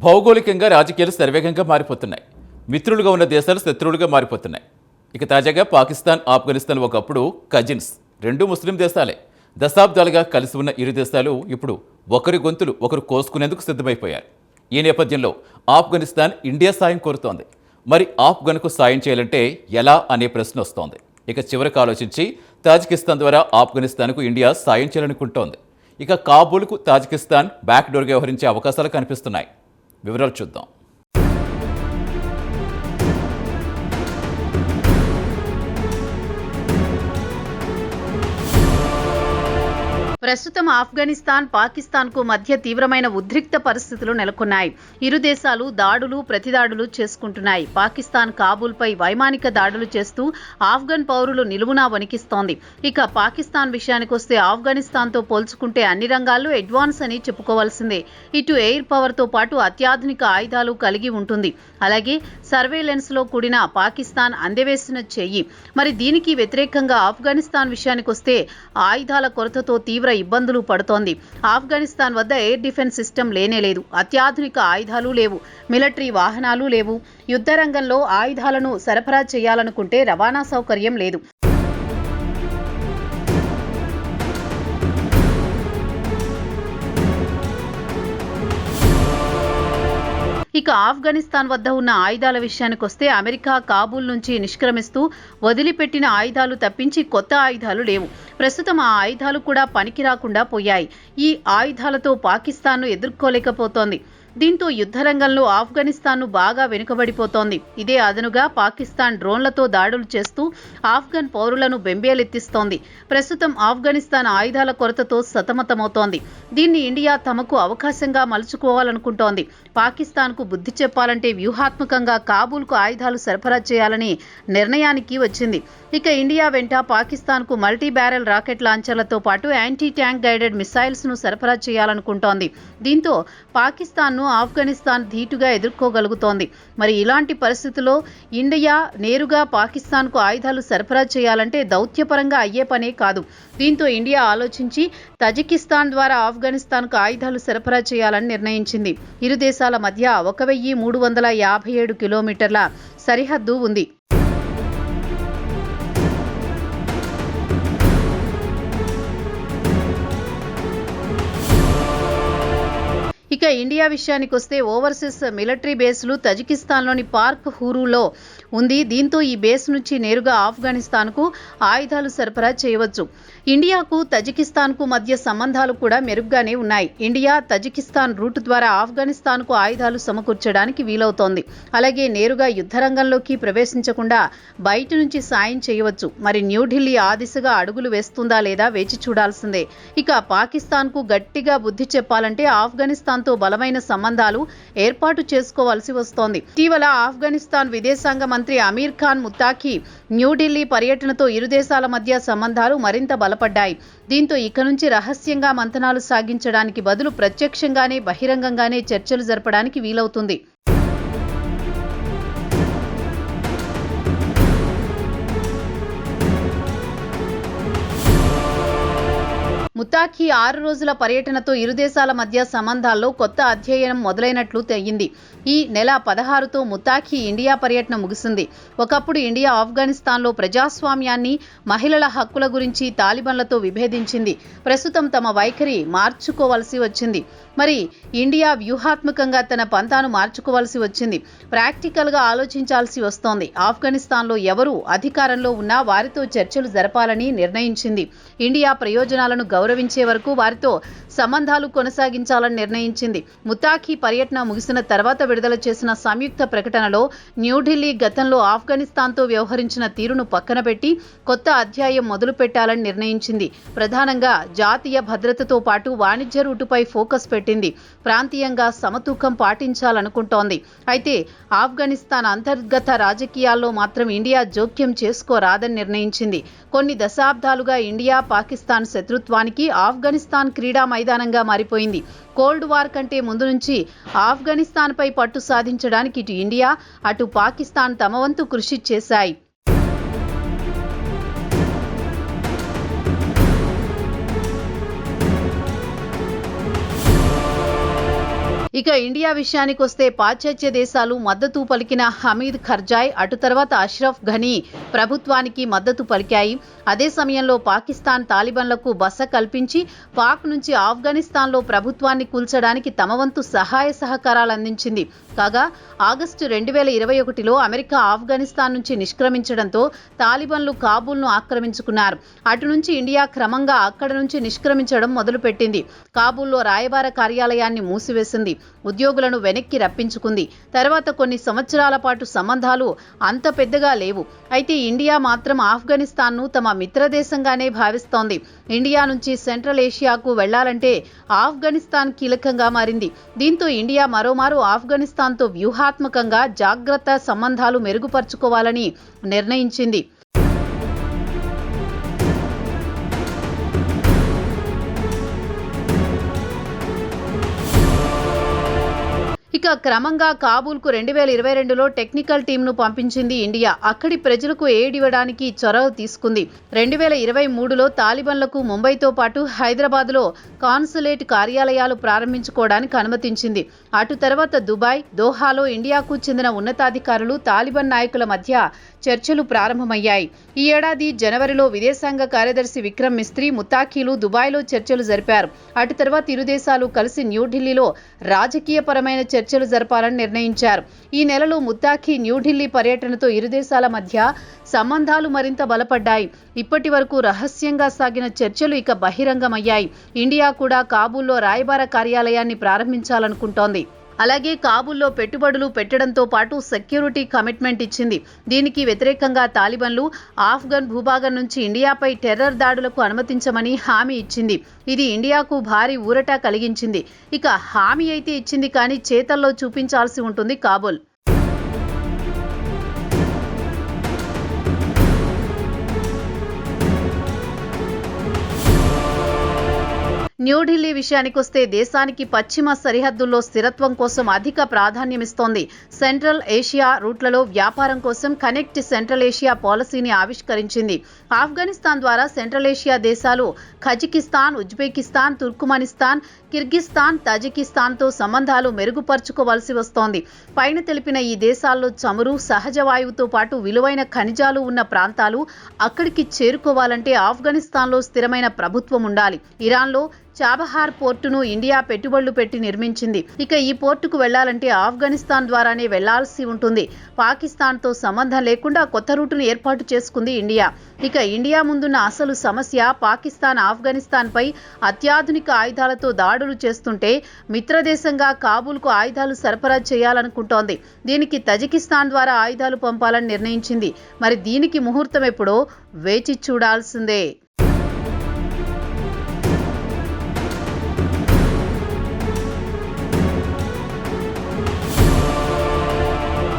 భౌగోళికంగా రాజకీయాలు శరవేగంగా మారిపోతున్నాయి. మిత్రులుగా ఉన్న దేశాలు శత్రువులుగా మారిపోతున్నాయి. ఇక తాజాగా పాకిస్తాన్, ఆఫ్ఘనిస్తాన్ ఒకప్పుడు కజిన్స్, రెండు ముస్లిం దేశాలే. దశాబ్దాలుగా కలిసి ఉన్న ఇరు దేశాలు ఇప్పుడు ఒకరి గొంతులు ఒకరు కోసుకునేందుకు సిద్ధమైపోయారు. ఈ నేపథ్యంలో ఆఫ్ఘనిస్తాన్ ఇండియా సాయం కోరుతోంది. మరి ఆఫ్ఘన్కు సాయం చేయాలంటే ఎలా అనే ప్రశ్న వస్తోంది. ఇక చివరికి ఆలోచించి తాజికిస్తాన్ ద్వారా ఆఫ్ఘనిస్తాన్కు ఇండియా సాయం చేయాలనుకుంటోంది. ఇక కాబూల్కు తాజికిస్తాన్ బ్యాక్డోర్గా వ్యవహరించే అవకాశాలు కనిపిస్తున్నాయి. వివరాలు చూద్దాం. ప్రస్తుతం ఆఫ్ఘనిస్తాన్, పాకిస్తాన్కు మధ్య తీవ్రమైన ఉద్రిక్త పరిస్థితులు నెలకొన్నాయి. ఇరు దేశాలు దాడులు, ప్రతిదాడులు చేసుకుంటున్నాయి. పాకిస్తాన్ కాబూల్పై వైమానిక దాడులు చేస్తూ ఆఫ్ఘన్ పౌరులు నిలువునా వణికిస్తోంది. ఇక పాకిస్తాన్ విషయానికొస్తే ఆఫ్ఘనిస్తాన్తో పోల్చుకుంటే అన్ని రంగాల్లో అడ్వాన్స్ అని చెప్పుకోవాల్సిందే. ఇటు ఎయిర్ పవర్తో పాటు అత్యాధునిక ఆయుధాలు కలిగి ఉంటుంది. అలాగే సర్వేలెన్స్లో కూడిన పాకిస్తాన్ అందవేసిన చెయ్యి. మరి దీనికి వ్యతిరేకంగా ఆఫ్ఘనిస్తాన్ విషయానికొస్తే ఆయుధాల కొరతతో తీవ్ర ఇబ్బందులు పడుతోంది. ఆఫ్ఘనిస్తాన్ వద్ద ఎయిర్ డిఫెన్స్ సిస్టమ్ లేనేలేదు. అత్యాధునిక ఆయుధాలు లేవు. మిలిటరీ వాహనాలు లేవు. యుద్ధ రంగంలో ఆయుధాలను సరఫరా చేయాలనుకుంటే రవాణా సౌకర్యం లేదు. ఇక ఆఫ్ఘనిస్తాన్ వద్ద ఉన్న ఆయుధాల విషయానికొస్తే అమెరికా కాబూల్ నుంచి నిష్క్రమిస్తూ వదిలిపెట్టిన ఆయుధాలు తప్పించి కొత్త ఆయుధాలు లేవు. ప్రస్తుతం ఆ ఆయుధాలు కూడా పనికి రాకుండా పోయాయి. ఈ ఆయుధాలతో పాకిస్తాన్ను ఎదుర్కోలేకపోతోంది. దీంతో యుద్ధరంగంలో ఆఫ్ఘనిస్తాన్ను బాగా వెనుకబడిపోతోంది. ఇదే అదనుగా పాకిస్తాన్ డ్రోన్లతో దాడులు చేస్తూ ఆఫ్ఘన్ పౌరులను బెంబేలెత్తిస్తోంది. ప్రస్తుతం ఆఫ్ఘనిస్తాన్ ఆయుధాల కొరతతో సతమతమవుతోంది. దీన్ని ఇండియా తమకు అవకాశంగా మలుచుకోవాలనుకుంటోంది. పాకిస్తాన్కు బుద్ధి చెప్పాలంటే వ్యూహాత్మకంగా కాబూల్కు ఆయుధాలు సరఫరా చేయాలని నిర్ణయానికి వచ్చింది. ఇక ఇండియా వెంట పాకిస్తాన్కు మల్టీ బ్యారెల్ రాకెట్ లాంచర్లతో పాటు యాంటీ ట్యాంక్ గైడెడ్ మిసైల్స్ను సరఫరా చేయాలనుకుంటోంది. దీంతో పాకిస్తాన్ను ఆఫ్ఘనిస్తాన్ ధీటుగా ఎదుర్కోగలుగుతోంది. మరి ఇలాంటి పరిస్థితుల్లో ఇండియా నేరుగా పాకిస్తాన్కు ఆయుధాలు సరఫరా చేయాలంటే దౌత్యపరంగా అయ్యే పనే కాదు. దీంతో ఇండియా ఆలోచించి తజికిస్తాన్ ద్వారా ఆఫ్ఘనిస్తాన్కు ఆయుధాలు సరఫరా చేయాలని నిర్ణయించింది. ఇరు దేశాల మధ్య 1357 కిలోమీటర్ల సరిహద్దు ఉంది. ఇక ఇండియా విషయానికొస్తే ఓవర్సీస్ మిలిటరీ బేస్లు తజికిస్తాన్లోని పార్క్ హూరులో ఉంది. దీంతో ఈ బేస్ నుంచి నేరుగా ఆఫ్ఘనిస్తాన్కు ఆయుధాలు సరఫరా చేయవచ్చు. ఇండియాకు తజికిస్తాన్కు మధ్య సంబంధాలు కూడా మెరుగ్గానే ఉన్నాయి. ఇండియా తజికిస్తాన్ రూట్ ద్వారా ఆఫ్ఘనిస్తాన్కు ఆయుధాలు సమకూర్చడానికి వీలవుతోంది. అలాగే నేరుగా యుద్ధరంగంలోకి ప్రవేశించకుండా బయట నుంచి సాయం చేయవచ్చు. మరి న్యూఢిల్లీ ఆ దిశగా అడుగులు వేస్తుందా లేదా వేచి చూడాల్సిందే. ఇక పాకిస్తాన్కు గట్టిగా బుద్ధి చెప్పాలంటే ఆఫ్ఘనిస్తాన్తో బలమైన సంబంధాలు ఏర్పాటు చేసుకోవాల్సి వస్తోంది. ఇటీవల ఆఫ్ఘనిస్తాన్ విదేశాంగ మంత్రి అమీర్ ఖాన్ ముత్తాఖీ న్యూఢిల్లీ పర్యటనతో ఇరు దేశాల మధ్య సంబంధాలు మరింత బలపడ్డాయి. దీంతో ఇక నుంచి రహస్యంగా మంతనాలు సాగించడానికి బదులు ప్రత్యక్షంగానే బహిరంగంగానే చర్చలు జరపడానికి వీలవుతుంది. ముత్తాఖీ 6 రోజుల పర్యటనతో ఇరు దేశాల మధ్య సంబంధాల్లో కొత్త అధ్యయనం మొదలైనట్లు తెలియంది. ఈ నెల 16తో ముత్తాఖీ ఇండియా పర్యటన ముగిసింది. ఒకప్పుడు ఇండియా ఆఫ్ఘనిస్తాన్లో ప్రజాస్వామ్యాన్ని, మహిళల హక్కుల గురించి తాలిబాన్లతో విభేదించింది. ప్రస్తుతం తమ వైఖరి మార్చుకోవాల్సి వచ్చింది. మరి ఇండియా వ్యూహాత్మకంగా తన పంతాను మార్చుకోవాల్సి వచ్చింది. ప్రాక్టికల్గా ఆలోచించాల్సి వస్తోంది. ఆఫ్ఘనిస్తాన్లో ఎవరు అధికారంలో ఉన్నా వారితో చర్చలు జరపాలని నిర్ణయించింది. ఇండియా ప్రయోజనాలను గౌరవించే వరకు వారితో సంబంధాలు కొనసాగించాలని నిర్ణయించింది. ముత్తాఖీ పర్యటన ముగిసిన తర్వాత విడుదల చేసిన సంయుక్త ప్రకటనలో న్యూఢిల్లీ గతంలో ఆఫ్ఘనిస్తాన్తో వ్యవహరించిన తీరును పక్కన పెట్టి కొత్త అధ్యాయం మొదలు పెట్టాలని నిర్ణయించింది. ప్రధానంగా జాతీయ భద్రతతో పాటు వాణిజ్య రూటుపై ఫోకస్ పెట్టింది. ప్రాంతీయంగా సమతూకం పాటించాలనుకుంటోంది. అయితే ఆఫ్ఘనిస్తాన్ అంతర్గత రాజకీయాల్లో మాత్రం ఇండియా జోక్యం చేసుకోరాదని నిర్ణయించింది. కొన్ని దశాబ్దాలుగా ఇండియా పాకిస్తాన్ శత్రుత్వానికి ఆఫ్ఘనిస్తాన్ క్రీడా మైదానంగా మారిపోయింది. కోల్డ్ వార్ కంటే ముందు నుంచి ఆఫ్ఘనిస్తాన్పై పట్టు సాధించడానికి ఇటు ఇండియా, అటు పాకిస్తాన్ తమ వంతు కృషి చేశాయి. ఇక ఇండియా విషయానికి వస్తే పాశ్చాత్య దేశాలు మద్దతు పలికిన హమీద్ కర్జాయ్ అటు తర్వాత అష్రఫ్ ఘనీ ప్రభుత్వానికి మద్దతు పలికాయి. అదే సమయంలో పాకిస్తాన్ తాలిబాన్లకు బస కల్పించి పాక్ నుంచి ఆఫ్ఘనిస్తాన్లో ప్రభుత్వాన్ని కూల్చడానికి తమ వంతు సహాయ సహకారాలు అందించింది. కాగా ఆగస్టు 2021లో అమెరికా ఆఫ్ఘనిస్తాన్ నుంచి నిష్క్రమించడంతో తాలిబాన్లు కాబూల్ను ఆక్రమించుకున్నారు. అటు నుంచి ఇండియా క్రమంగా అక్కడ నుంచి నిష్క్రమించడం మొదలుపెట్టింది. కాబూల్లో రాయబార కార్యాలయాన్ని మూసివేసింది. ఉద్యోగులను వెనక్కి రప్పించుకుంది. తర్వాత కొన్ని సంవత్సరాల పాటు సంబంధాలు అంత పెద్దగా లేవు. అయితే ఇండియా మాత్రం ఆఫ్ఘనిస్తాన్ను తమ మిత్రదేశంగానే భావిస్తోంది. ఇండియా నుంచి సెంట్రల్ ఏషియాకు వెళ్లాలంటే ఆఫ్ఘనిస్తాన్ కీలకంగా మారింది. దీంతో ఇండియా మరోమారు ఆఫ్ఘనిస్తాన్తో వ్యూహాత్మకంగా జాగ్రత్త సంబంధాలు మెరుగుపరుచుకోవాలని నిర్ణయించింది. ఇక క్రమంగా కాబూల్కు 2022లో టెక్నికల్ టీంను పంపించింది ఇండియా. అక్కడి ప్రజలకు ఎయిడ్ ఇవ్వడానికి చొరవ తీసుకుంది. 2023లో తాలిబాన్లకు ముంబైతో పాటు హైదరాబాద్లో కాన్సులేట్ కార్యాలయాలు ప్రారంభించుకోవడానికి అనుమతించింది. అటు తర్వాత దుబాయ్, దోహాలో ఇండియాకు చెందిన ఉన్నతాధికారులు తాలిబాన్ నాయకుల మధ్య చర్చలు ప్రారంభమయ్యాయి. ఈ ఏడాది జనవరిలో విదేశాంగ కార్యదర్శి విక్రమ్ మిస్త్రీ, ముత్తాఖీలు దుబాయ్లో చర్చలు జరిపారు. అటు తర్వాత ఇరు దేశాలు కలిసి న్యూఢిల్లీలో రాజకీయపరమైన చర్చలు జరపాలని నిర్ణయించారు. ఈ నెలలో ముత్తాఖీ న్యూఢిల్లీ పర్యటనతో ఇరు దేశాల మధ్య సంబంధాలు మరింత బలపడ్డాయి. ఇప్పటి వరకు రహస్యంగా సాగిన చర్చలు ఇక బహిరంగమయ్యాయి. ఇండియా కూడా కాబూల్లో రాయబార కార్యాలయాన్ని ప్రారంభించాలనుకుంటోంది. అలాగే కాబూల్లో పెట్టుబడులు పెట్టడంతో పాటు సెక్యూరిటీ కమిట్మెంట్ ఇచ్చింది. దీనికి వ్యతిరేకంగా తాలిబాన్లు ఆఫ్ఘన్ భూభాగం నుంచి ఇండియాపై టెర్రర్ దాడులకు అనుమతించమని హామీ ఇచ్చింది. ఇది ఇండియాకు భారీ ఊరట కలిగించింది. ఇక హామీ అయితే ఇచ్చింది, కానీ చేతల్లో చూపించాల్సి ఉంటుంది కాబూల్. న్యూఢిల్లీ విషయానికొస్తే దేశానికి పశ్చిమ సరిహద్దుల్లో స్థిరత్వం కోసం అధిక ప్రాధాన్యమిస్తోంది. సెంట్రల్ ఏషియా రూట్లలో వ్యాపారం కోసం కనెక్ట్ సెంట్రల్ ఏషియా పాలసీని ఆవిష్కరించింది. ఆఫ్ఘనిస్తాన్ ద్వారా సెంట్రల్ ఏషియా దేశాలు కజకిస్తాన్, ఉజ్బెకిస్తాన్, తుర్కుమనిస్తాన్, కిర్గిస్తాన్, తజికిస్తాన్తో సంబంధాలు మెరుగుపరుచుకోవాల్సి వస్తోంది. పైన తెలిపిన ఈ దేశాల్లో చమురు, సహజ వాయువుతో పాటు విలువైన ఖనిజాలు ఉన్న ప్రాంతాలు. అక్కడికి చేరుకోవాలంటే ఆఫ్ఘనిస్తాన్లో స్థిరమైన ప్రభుత్వం ఉండాలి. ఇరాన్లో చాబహార్ పోర్టును ఇండియా పెట్టుబడులు పెట్టి నిర్మించింది. ఇక ఈ పోర్టుకు వెళ్లాలంటే ఆఫ్ఘనిస్తాన్ ద్వారానే వెళ్లాల్సి ఉంటుంది. పాకిస్తాన్తో సంబంధం లేకుండా కొత్త రూటును ఏర్పాటు చేసుకుంది ఇండియా. ఇక ఇండియా ముందున్న అసలు సమస్య పాకిస్తాన్ ఆఫ్ఘనిస్తాన్పై అత్యాధునిక ఆయుధాలతో దాడులు చేస్తుంటే మిత్రదేశంగా కాబూల్కు ఆయుధాలు సరఫరా చేయాలనుకుంటోంది. దీనికి తజికిస్తాన్ ద్వారా ఆయుధాలు పంపాలని నిర్ణయించింది. మరి దీనికి ముహూర్తం ఎప్పుడో వేచి చూడాల్సిందే.